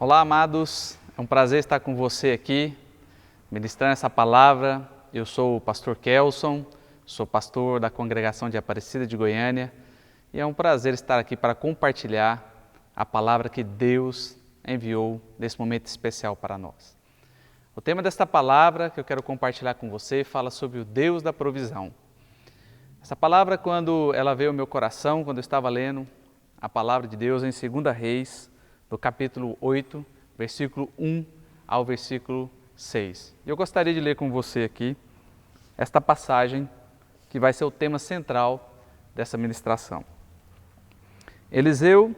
Olá, amados, é um prazer estar com você aqui, ministrando essa palavra. Eu sou o pastor Kelson, sou pastor da Congregação de Aparecida de Goiânia e é um prazer estar aqui para compartilhar a palavra que Deus enviou nesse momento especial para nós. O tema desta palavra que eu quero compartilhar com você fala sobre o Deus da provisão. Essa palavra, quando ela veio ao meu coração, quando eu estava lendo a palavra de Deus em 2 Reis, do capítulo 8, versículo 1 ao versículo 6. Eu gostaria de ler com você aqui esta passagem que vai ser o tema central dessa ministração. Eliseu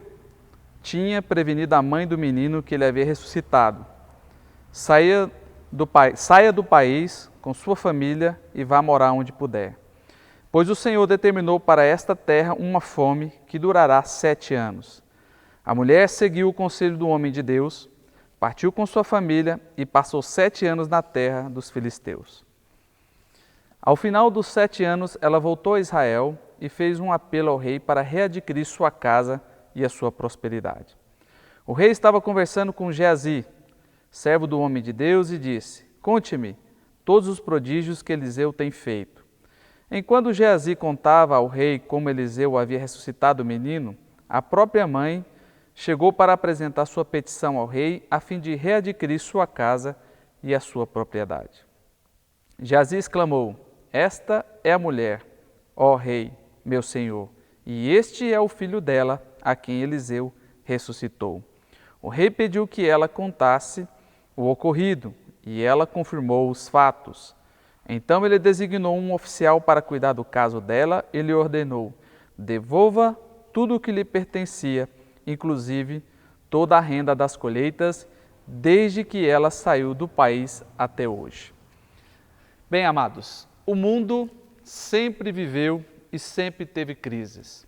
tinha prevenido a mãe do menino que ele havia ressuscitado. Saia do país com sua família e vá morar onde puder. Pois o Senhor determinou para esta terra uma fome que durará 7 anos. A mulher seguiu o conselho do homem de Deus, partiu com sua família e passou 7 anos na terra dos filisteus. Ao final dos 7 anos, ela voltou a Israel e fez um apelo ao rei para readquirir sua casa e a sua prosperidade. O rei estava conversando com Geazi, servo do homem de Deus, e disse: "Conte-me todos os prodígios que Eliseu tem feito." Enquanto Geazi contava ao rei como Eliseu havia ressuscitado o menino, a própria mãe chegou para apresentar sua petição ao rei a fim de readquirir sua casa e a sua propriedade. Geazi exclamou: "Esta é a mulher, ó rei, meu senhor, e este é o filho dela, a quem Eliseu ressuscitou." O rei pediu que ela contasse o ocorrido, e ela confirmou os fatos. Então ele designou um oficial para cuidar do caso dela e lhe ordenou: "Devolva tudo o que lhe pertencia, inclusive toda a renda das colheitas, desde que ela saiu do país até hoje." Bem, amados, o mundo sempre viveu e sempre teve crises.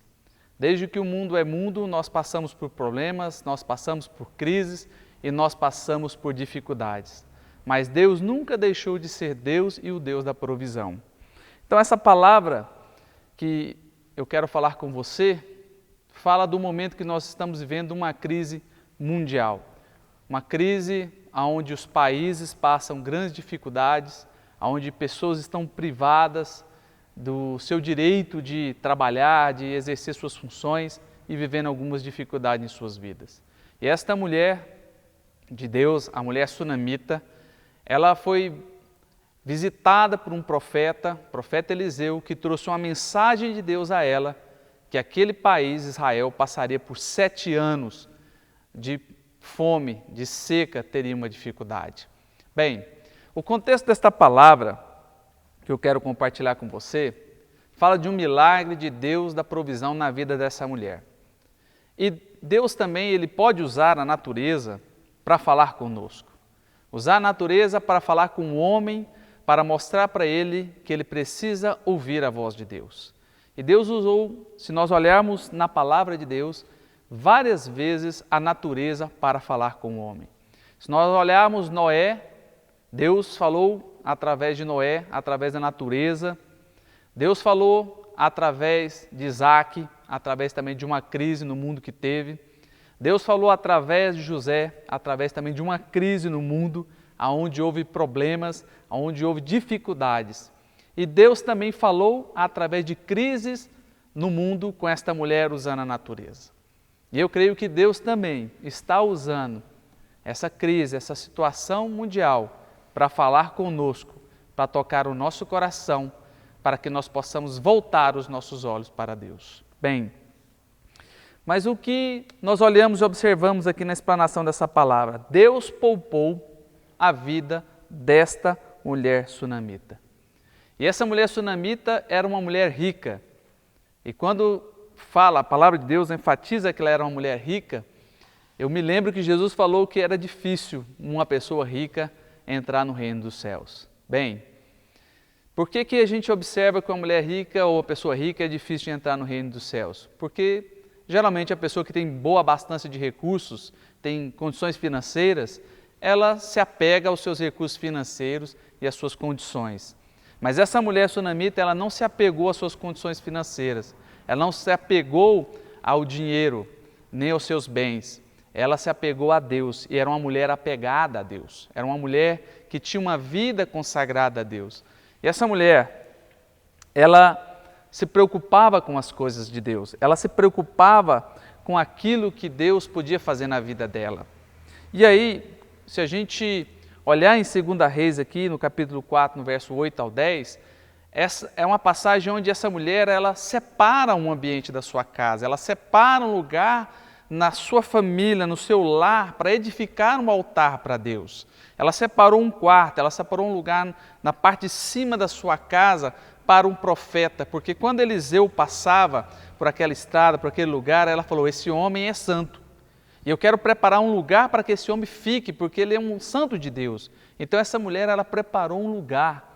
Desde que o mundo é mundo, nós passamos por problemas, nós passamos por crises e nós passamos por dificuldades. Mas Deus nunca deixou de ser Deus e o Deus da provisão. Então essa palavra que eu quero falar com você fala do momento que nós estamos vivendo uma crise mundial. Uma crise onde os países passam grandes dificuldades, onde pessoas estão privadas do seu direito de trabalhar, de exercer suas funções e vivendo algumas dificuldades em suas vidas. E esta mulher de Deus, a mulher sunamita, ela foi visitada por um profeta, o profeta Eliseu, que trouxe uma mensagem de Deus a ela, que aquele país, Israel, passaria por 7 anos de fome, de seca, teria uma dificuldade. Bem, o contexto desta palavra que eu quero compartilhar com você, fala de um milagre de Deus da provisão na vida dessa mulher. E Deus também, Ele pode usar a natureza para falar conosco. Usar a natureza para falar com o homem, para mostrar para ele que ele precisa ouvir a voz de Deus. E Deus usou, se nós olharmos na palavra de Deus, várias vezes a natureza para falar com o homem. Se nós olharmos Noé, Deus falou através de Noé, através da natureza. Deus falou através de Isaac, através também de uma crise no mundo que teve. Deus falou através de José, através também de uma crise no mundo, onde houve problemas, onde houve dificuldades. E Deus também falou através de crises no mundo com esta mulher usando a natureza. E eu creio que Deus também está usando essa crise, essa situação mundial para falar conosco, para tocar o nosso coração, para que nós possamos voltar os nossos olhos para Deus. Bem, mas o que nós olhamos e observamos aqui na explanação dessa palavra? Deus poupou a vida desta mulher sunamita. E essa mulher sunamita era uma mulher rica. E quando fala, a palavra de Deus enfatiza que ela era uma mulher rica, eu me lembro que Jesus falou que era difícil uma pessoa rica entrar no reino dos céus. Bem, por que a gente observa que uma mulher rica ou uma pessoa rica é difícil de entrar no reino dos céus? Porque geralmente a pessoa que tem boa abastança de recursos, tem condições financeiras, ela se apega aos seus recursos financeiros e às suas condições. Mas essa mulher sunamita, ela não se apegou às suas condições financeiras, ela não se apegou ao dinheiro, nem aos seus bens. ela se apegou a Deus e era uma mulher apegada a Deus. Era uma mulher que tinha uma vida consagrada a Deus. E essa mulher, ela se preocupava com as coisas de Deus. Ela se preocupava com aquilo que Deus podia fazer na vida dela. E aí, se a gente olhar em 2 Reis aqui, no capítulo 4, no verso 8 ao 10, essa é uma passagem onde essa mulher, ela separa um ambiente da sua casa, ela separa um lugar na sua família, no seu lar, para edificar um altar para Deus. Ela separou um quarto, ela separou um lugar na parte de cima da sua casa para um profeta, porque quando Eliseu passava por aquela estrada, por aquele lugar, ela falou, esse homem é santo. E eu quero preparar um lugar para que esse homem fique, porque ele é um santo de Deus. Então essa mulher, ela preparou um lugar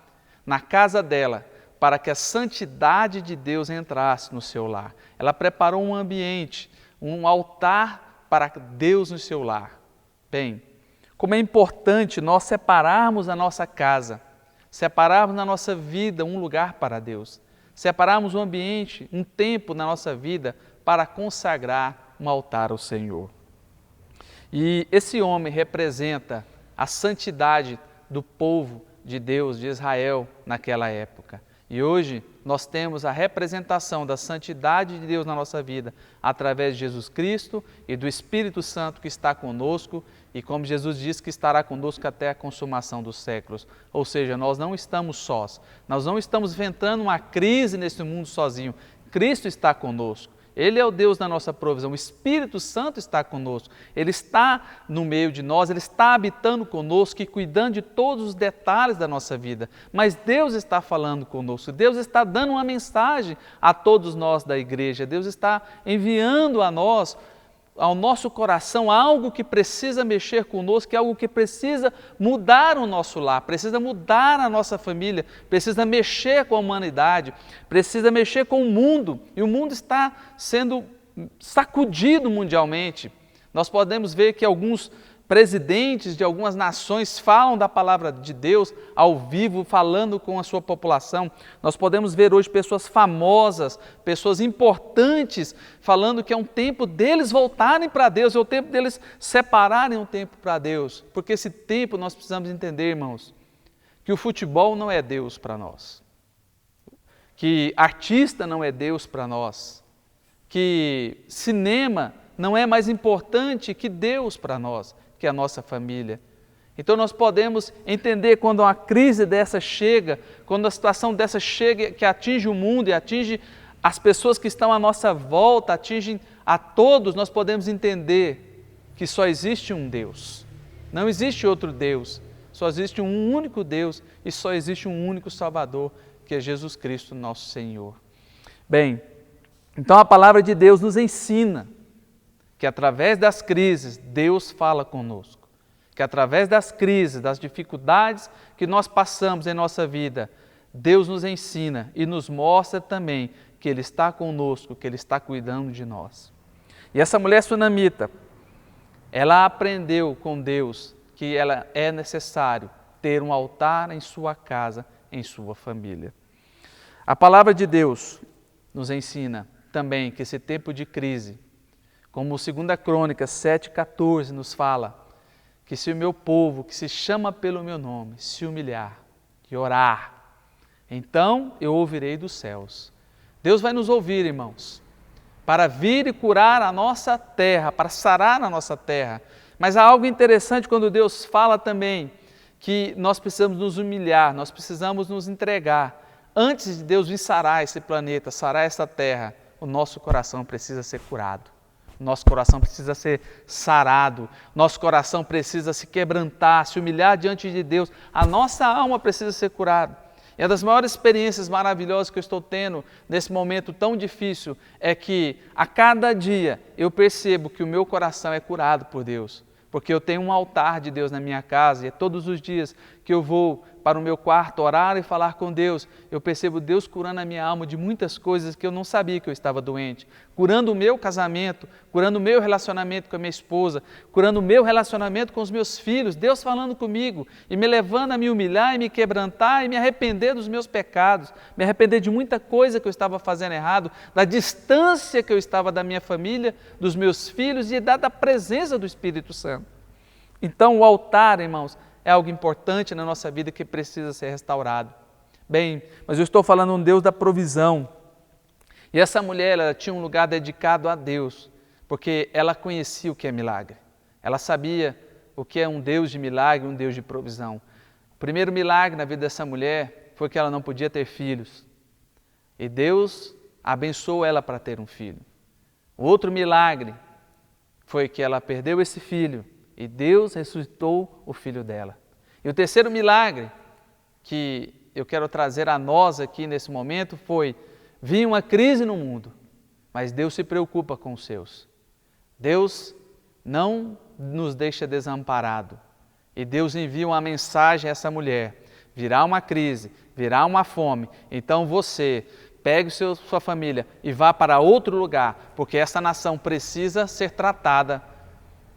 na casa dela, para que a santidade de Deus entrasse no seu lar. Ela preparou um ambiente, um altar para Deus no seu lar. Bem, como é importante nós separarmos a nossa casa, separarmos na nossa vida um lugar para Deus, separarmos um ambiente, um tempo na nossa vida para consagrar um altar ao Senhor. E esse homem representa a santidade do povo de Deus, de Israel, naquela época. E hoje nós temos a representação da santidade de Deus na nossa vida através de Jesus Cristo e do Espírito Santo que está conosco e como Jesus disse que estará conosco até a consumação dos séculos. Ou seja, nós não estamos sós, nós não estamos enfrentando uma crise nesse mundo sozinho. Cristo está conosco. Ele é o Deus da nossa provisão, o Espírito Santo está conosco, Ele está no meio de nós, Ele está habitando conosco e cuidando de todos os detalhes da nossa vida. Mas Deus está falando conosco, Deus está dando uma mensagem a todos nós da igreja, Deus está enviando a nós, ao nosso coração, algo que precisa mexer conosco, algo que precisa mudar o nosso lar, precisa mudar a nossa família, precisa mexer com a humanidade, precisa mexer com o mundo. E o mundo está sendo sacudido mundialmente. Nós podemos ver que alguns presidentes de algumas nações falam da palavra de Deus ao vivo, falando com a sua população. Nós podemos ver hoje pessoas famosas, pessoas importantes, falando que é um tempo deles voltarem para Deus, é o tempo deles separarem um tempo para Deus. Porque esse tempo nós precisamos entender, irmãos, que o futebol não é Deus para nós, que artista não é Deus para nós, que cinema não é mais importante que Deus para nós, que a nossa família. Então nós podemos entender quando uma crise dessa chega, quando a situação dessa chega, que atinge o mundo e atinge as pessoas que estão à nossa volta, atinge a todos, nós podemos entender que só existe um Deus, não existe outro Deus, só existe um único Deus e só existe um único Salvador, que é Jesus Cristo, nosso Senhor. Bem, então a palavra de Deus nos ensina que através das crises Deus fala conosco, que através das crises, das dificuldades que nós passamos em nossa vida, Deus nos ensina e nos mostra também que Ele está conosco, que Ele está cuidando de nós. E essa mulher sunamita, ela aprendeu com Deus que ela é necessário ter um altar em sua casa, em sua família. A palavra de Deus nos ensina também que esse tempo de crise, como 2 Crônicas 7,14 nos fala, que se o meu povo, que se chama pelo meu nome, se humilhar e orar, então eu ouvirei dos céus. Deus vai nos ouvir, irmãos, para vir e curar a nossa terra, para sarar a nossa terra. Mas há algo interessante quando Deus fala também, que nós precisamos nos humilhar, nós precisamos nos entregar. Antes de Deus vir sarar esse planeta, sarar essa terra, o nosso coração precisa ser curado. Nosso coração precisa ser sarado, nosso coração precisa se quebrantar, se humilhar diante de Deus, a nossa alma precisa ser curada. E uma das maiores experiências maravilhosas que eu estou tendo nesse momento tão difícil é que a cada dia eu percebo que o meu coração é curado por Deus, porque eu tenho um altar de Deus na minha casa e é todos os dias que eu vou para o meu quarto orar e falar com Deus, eu percebo Deus curando a minha alma de muitas coisas que eu não sabia que eu estava doente, curando o meu casamento, curando o meu relacionamento com a minha esposa, curando o meu relacionamento com os meus filhos, Deus falando comigo e me levando a me humilhar e me quebrantar e me arrepender dos meus pecados, me arrepender de muita coisa que eu estava fazendo errado, da distância que eu estava da minha família, dos meus filhos e da presença do Espírito Santo. Então o altar, irmãos, é algo importante na nossa vida que precisa ser restaurado. Bem, mas eu estou falando de um Deus da provisão. E essa mulher, ela tinha um lugar dedicado a Deus, porque ela conhecia o que é milagre. Ela sabia o que é um Deus de milagre, um Deus de provisão. O primeiro milagre na vida dessa mulher foi que ela não podia ter filhos. E Deus abençoou ela para ter um filho. O outro milagre foi que ela perdeu esse filho e Deus ressuscitou o filho dela. E o terceiro milagre que eu quero trazer a nós aqui nesse momento foi: vinha uma crise no mundo, mas Deus se preocupa com os seus. Deus não nos deixa desamparado. E Deus envia uma mensagem a essa mulher: virá uma crise, virá uma fome, então você pegue sua família e vá para outro lugar, porque essa nação precisa ser tratada.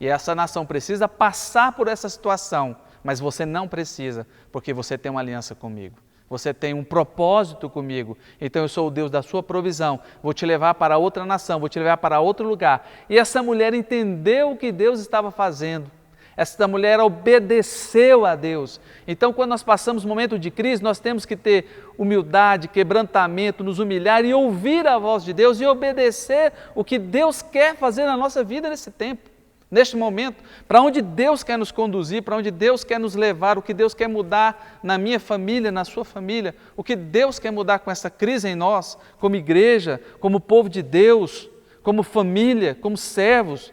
E essa nação precisa passar por essa situação, mas você não precisa, porque você tem uma aliança comigo. Você tem um propósito comigo, então eu sou o Deus da sua provisão, vou te levar para outra nação, vou te levar para outro lugar. E essa mulher entendeu o que Deus estava fazendo. Essa mulher obedeceu a Deus. Então, quando nós passamos um momento de crise, nós temos que ter humildade, quebrantamento, nos humilhar e ouvir a voz de Deus e obedecer o que Deus quer fazer na nossa vida nesse tempo. Neste momento, para onde Deus quer nos conduzir, para onde Deus quer nos levar, o que Deus quer mudar na minha família, na sua família, o que Deus quer mudar com essa crise em nós, como igreja, como povo de Deus, como família, como servos.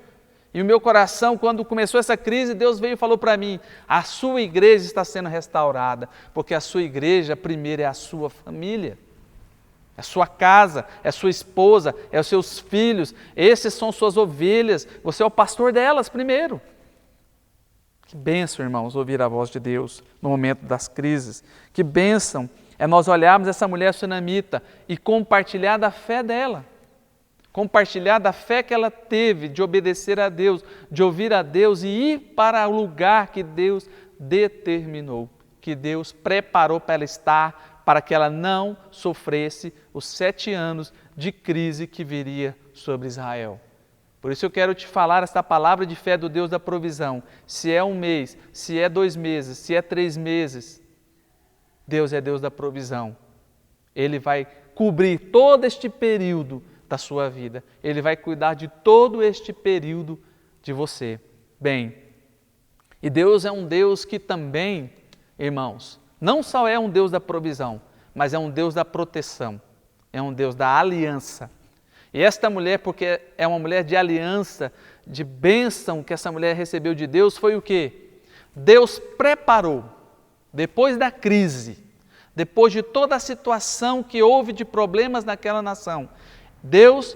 E o meu coração, quando começou essa crise, Deus veio e falou para mim: a sua igreja está sendo restaurada, porque a sua igreja primeiro é a sua família. É a sua casa, é a sua esposa, é os seus filhos, esses são suas ovelhas, você é o pastor delas primeiro. Que bênção, irmãos, ouvir a voz de Deus no momento das crises. Que bênção é nós olharmos essa mulher sunamita e compartilhar da fé dela. Compartilhar da fé que ela teve de obedecer a Deus, de ouvir a Deus e ir para o lugar que Deus determinou, que Deus preparou para ela estar, para que ela não sofresse os 7 anos de crise que viria sobre Israel. Por isso eu quero te falar esta palavra de fé do Deus da provisão. Se é 1 mês, se é 2 meses, se é 3 meses, Deus é Deus da provisão. Ele vai cobrir todo este período da sua vida. Ele vai cuidar de todo este período de você. Bem, e Deus é um Deus que também, irmãos, não só é um Deus da provisão, mas é um Deus da proteção, é um Deus da aliança. E esta mulher, porque é uma mulher de aliança, de bênção que essa mulher recebeu de Deus, foi o quê? Deus preparou, depois da crise, depois de toda a situação que houve de problemas naquela nação, Deus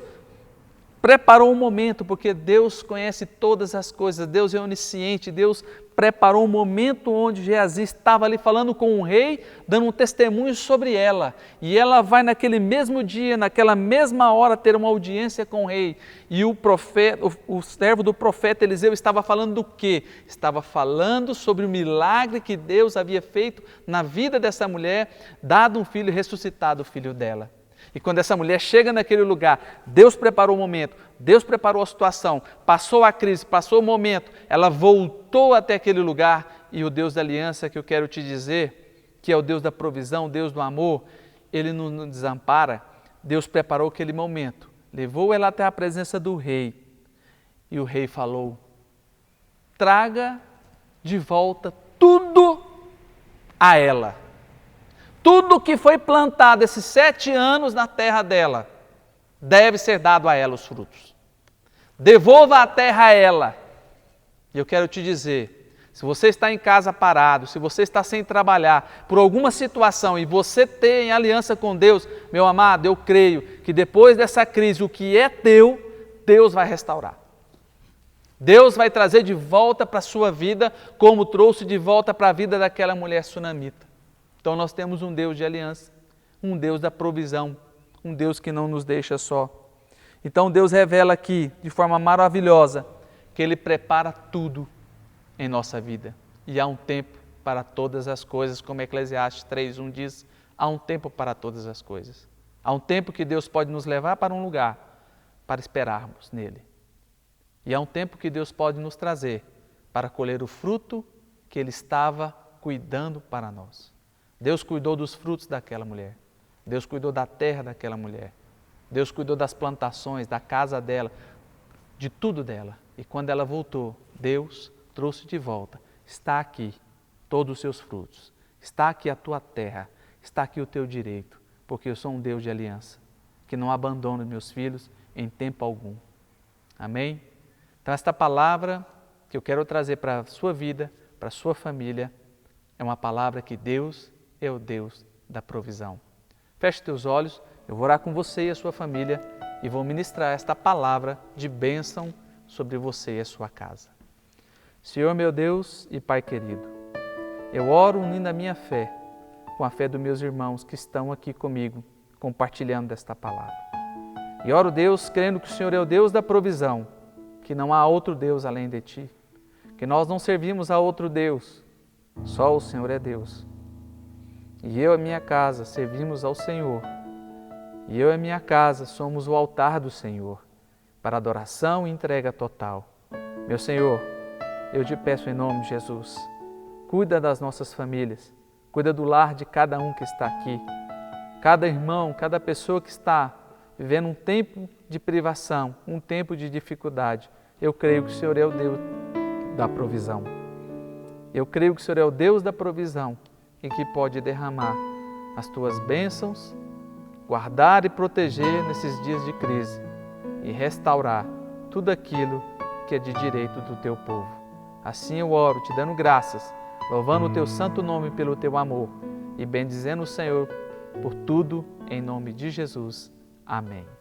preparou um momento, porque Deus conhece todas as coisas, Deus é onisciente, Deus preparou um momento onde Geazi estava ali falando com o rei, dando um testemunho sobre ela. E ela vai naquele mesmo dia, naquela mesma hora, ter uma audiência com o rei. E o profeta, o servo do profeta Eliseu estava falando do quê? Estava falando sobre o milagre que Deus havia feito na vida dessa mulher, dado um filho e ressuscitado o filho dela. E quando essa mulher chega naquele lugar, Deus preparou o momento, Deus preparou a situação, passou a crise, passou o momento, ela voltou até aquele lugar e o Deus da aliança que eu quero te dizer, que é o Deus da provisão, o Deus do amor, Ele não nos desampara. Deus preparou aquele momento, levou ela até a presença do rei e o rei falou: traga de volta tudo a ela. Tudo que foi plantado esses 7 anos na terra dela, deve ser dado a ela os frutos. Devolva a terra a ela. E eu quero te dizer, se você está em casa parado, se você está sem trabalhar, por alguma situação e você tem aliança com Deus, meu amado, eu creio que depois dessa crise, o que é teu, Deus vai restaurar. Deus vai trazer de volta para a sua vida, como trouxe de volta para a vida daquela mulher sunamita. Então nós temos um Deus de aliança, um Deus da provisão, um Deus que não nos deixa só. Então Deus revela aqui, de forma maravilhosa, que Ele prepara tudo em nossa vida. E há um tempo para todas as coisas, como Eclesiastes 3:1 diz, há um tempo para todas as coisas. Há um tempo que Deus pode nos levar para um lugar para esperarmos nele. E há um tempo que Deus pode nos trazer para colher o fruto que Ele estava cuidando para nós. Deus cuidou dos frutos daquela mulher. Deus cuidou da terra daquela mulher. Deus cuidou das plantações, da casa dela, de tudo dela. E quando ela voltou, Deus trouxe de volta. Está aqui todos os seus frutos. Está aqui a tua terra. Está aqui o teu direito. Porque eu sou um Deus de aliança, que não abandona meus filhos em tempo algum. Amém? Então esta palavra que eu quero trazer para a sua vida, para a sua família, é uma palavra que Deus é o Deus da provisão. Feche teus olhos, eu vou orar com você e a sua família e vou ministrar esta palavra de bênção sobre você e a sua casa. Senhor meu Deus e Pai querido, eu oro unindo a minha fé com a fé dos meus irmãos que estão aqui comigo, compartilhando desta palavra. E oro, Deus, crendo que o Senhor é o Deus da provisão, que não há outro Deus além de Ti, que nós não servimos a outro Deus, só o Senhor é Deus. E eu e a minha casa servimos ao Senhor, e eu e a minha casa somos o altar do Senhor, para adoração e entrega total. Meu Senhor, eu te peço em nome de Jesus, cuida das nossas famílias, cuida do lar de cada um que está aqui, cada irmão, cada pessoa que está vivendo um tempo de privação, um tempo de dificuldade. Eu creio que o Senhor é o Deus da provisão. Eu creio que o Senhor é o Deus da provisão e que pode derramar as tuas bênçãos, guardar e proteger nesses dias de crise e restaurar tudo aquilo que é de direito do teu povo. Assim eu oro, te dando graças, louvando o teu santo nome pelo teu amor e bendizendo o Senhor por tudo, em nome de Jesus. Amém.